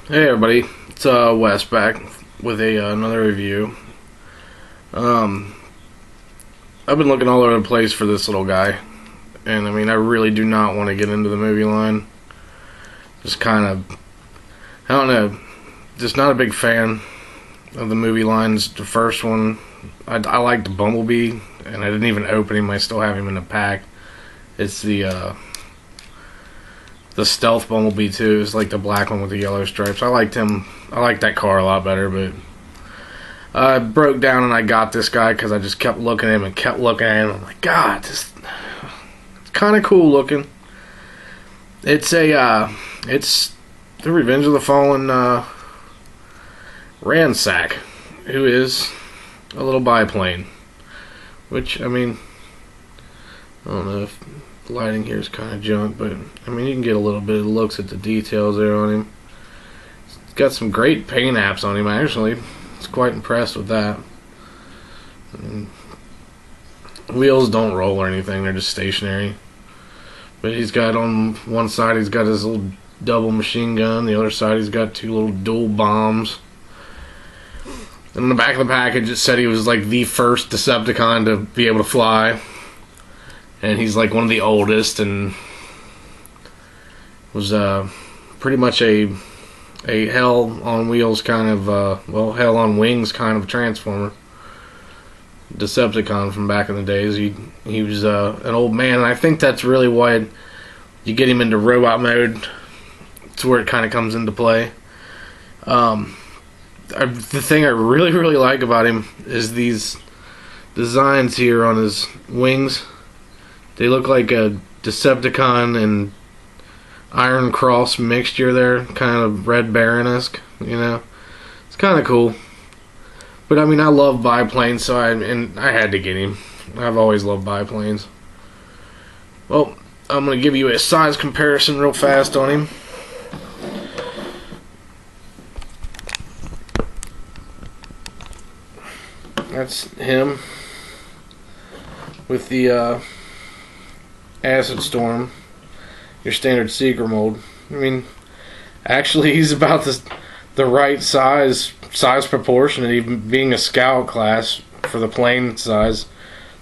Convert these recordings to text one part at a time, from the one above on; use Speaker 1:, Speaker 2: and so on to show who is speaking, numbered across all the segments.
Speaker 1: Hey everybody, it's Wes back with another review. Um, I've been looking all over the place for this little guy, and I mean, I really do not want to get into the movie line. Just kind of, I don't know, just not a big fan of the movie lines. The first one, I liked Bumblebee, and I didn't even open him. I still have him in the pack. It's the stealth Bumblebee too. It's like the black one with the yellow stripes. I liked him. I liked that car a lot better, but I broke down and I got this guy because I just kept looking at him and kept looking at him. I'm like, God, it's kind of cool looking. It's the Revenge of the Fallen ransack, who is a little biplane. Which, I mean, I don't know if the lighting here is kind of junk, but I mean, you can get a little bit of looks at the details there on him. He's got some great paint apps on him, actually. I was quite impressed with that. I mean, wheels don't roll or anything, they're just stationary. But he's got on one side, he's got his little double machine gun, the other side, he's got two little dual bombs. And on the back of the package, it said he was like the first Decepticon to be able to fly. And he's like one of the oldest, and was pretty much a hell on wheels kind of, hell on wings kind of transformer. Decepticon from back in the days. He was an old man, and I think that's really why you get him into robot mode. It's where it kind of comes into play. The thing I really like about him is these designs here on his wings. They look like a Decepticon and Iron Cross mixture there, kind of Red Baron-esque, you know. It's kind of cool. But I mean, I love biplanes, so I had to get him. I've always loved biplanes. Well, I'm going to give you a size comparison real fast on him. That's him with the Acid Storm, your standard Seeker mold. I mean, actually, he's about the right size proportion, and even being a scout class for the plane size,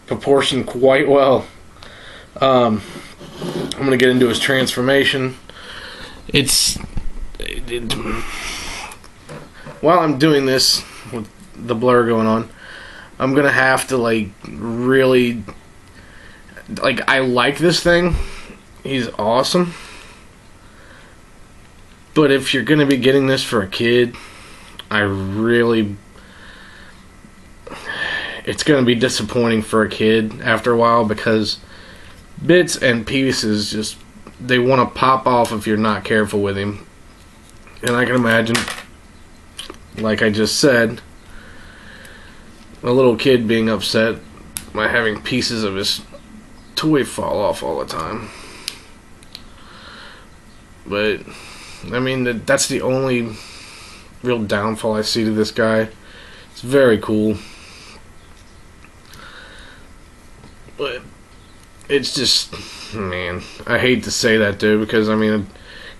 Speaker 1: proportioned quite well. I'm gonna get into his transformation. While I'm doing this with the blur going on, I'm gonna have to really. I like this thing. He's awesome. But if you're going to be getting this for a kid, it's going to be disappointing for a kid after a while, because bits and pieces they want to pop off if you're not careful with him. And I can imagine, like I just said, a little kid being upset by having pieces of his toy fall off all the time. But I mean, that's the only real downfall I see to this guy. It's very cool, but it's just, man, I hate to say that, dude, because I mean,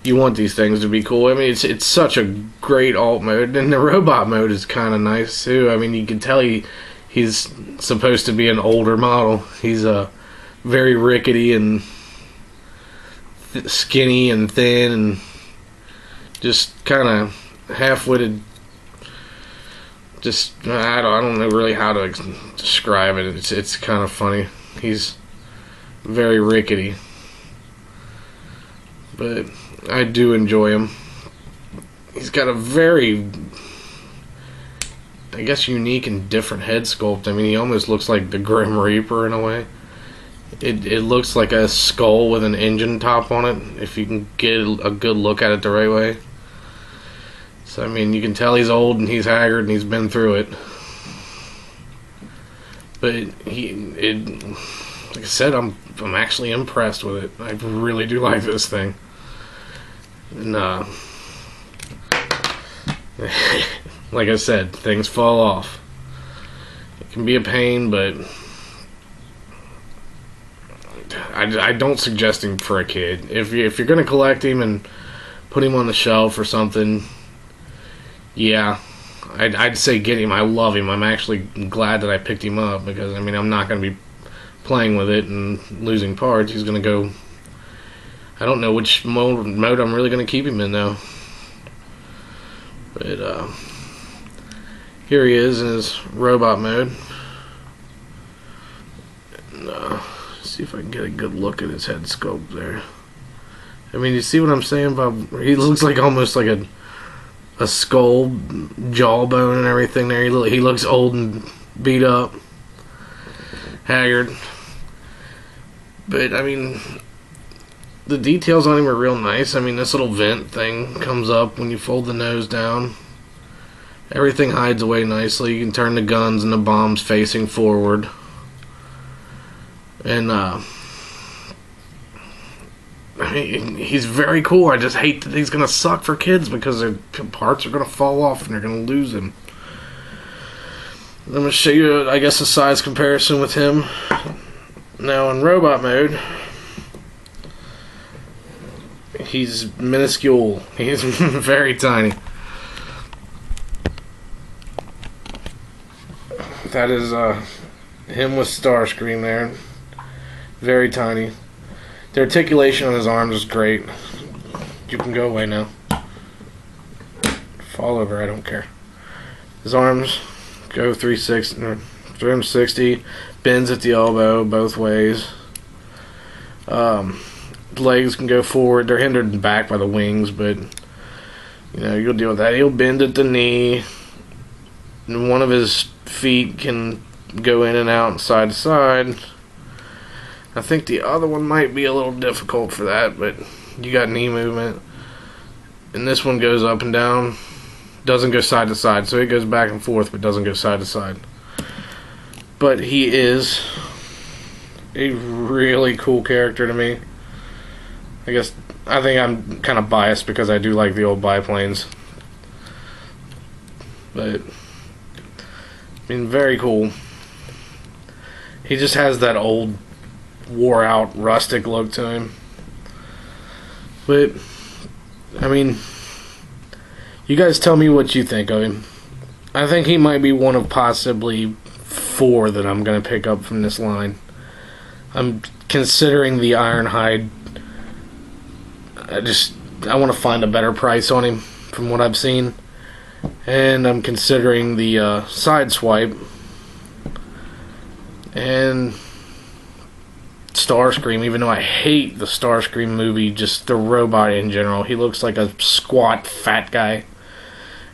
Speaker 1: you want these things to be cool. I mean, it's such a great alt mode, and the robot mode is kind of nice too. I mean, you can tell he's supposed to be an older model. He's very rickety and skinny and thin and just kind of half-witted. Just I don't know really how to describe it. It's kind of funny. He's very rickety, but I do enjoy him. He's got a very, I guess, unique and different head sculpt. I mean, he almost looks like the Grim Reaper in a way. It looks like a skull with an engine top on it, if you can get a good look at it the right way. So I mean, you can tell he's old and he's haggard and he's been through it. But like I said, I'm actually impressed with it. I really do like this thing. And like I said, things fall off. It can be a pain, but I don't suggest him for a kid. If you're going to collect him and put him on the shelf or something, yeah, I'd say get him. I love him. I'm actually glad that I picked him up because, I mean, I'm not going to be playing with it and losing parts. He's going to go... I don't know which mode I'm really going to keep him in, though. But, here he is in his robot mode. And, see if I can get a good look at his head sculpt there. I mean, you see what I'm saying, Bob? He looks like almost like a skull, jawbone and everything there. He looks old and beat up, haggard. But, I mean, the details on him are real nice. I mean, this little vent thing comes up when you fold the nose down. Everything hides away nicely. You can turn the guns and the bombs facing forward. And, I mean, he's very cool. I just hate that he's going to suck for kids because their parts are going to fall off and they're going to lose him. I'm going to show you, I guess, a size comparison with him. Now, in robot mode, he's minuscule. He's very tiny. That is him with Starscream there. Very tiny. The articulation on his arms is great. You can go away now. Fall over, I don't care. His arms go 360, bends at the elbow both ways. Legs can go forward. They're hindered back by the wings, but you know, you'll deal with that. He'll bend at the knee. And one of his feet can go in and out, side to side. I think the other one might be a little difficult for that, but you got knee movement. And this one goes up and down. Doesn't go side to side, so it goes back and forth, but doesn't go side to side. But he is a really cool character to me. I think I'm kind of biased because I do like the old biplanes. But, I mean, very cool. He just has that old, wore out, rustic look to him. But, I mean, you guys tell me what you think of him. I think he might be one of possibly 4 that I'm going to pick up from this line. I'm considering the Ironhide. I want to find a better price on him from what I've seen. And I'm considering the Sideswipe. And Starscream, even though I hate the Starscream movie, just the robot in general. He looks like a squat, fat guy.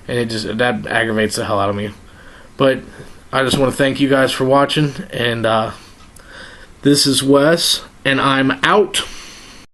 Speaker 1: And that aggravates the hell out of me. But I just want to thank you guys for watching. And this is Wes, and I'm out.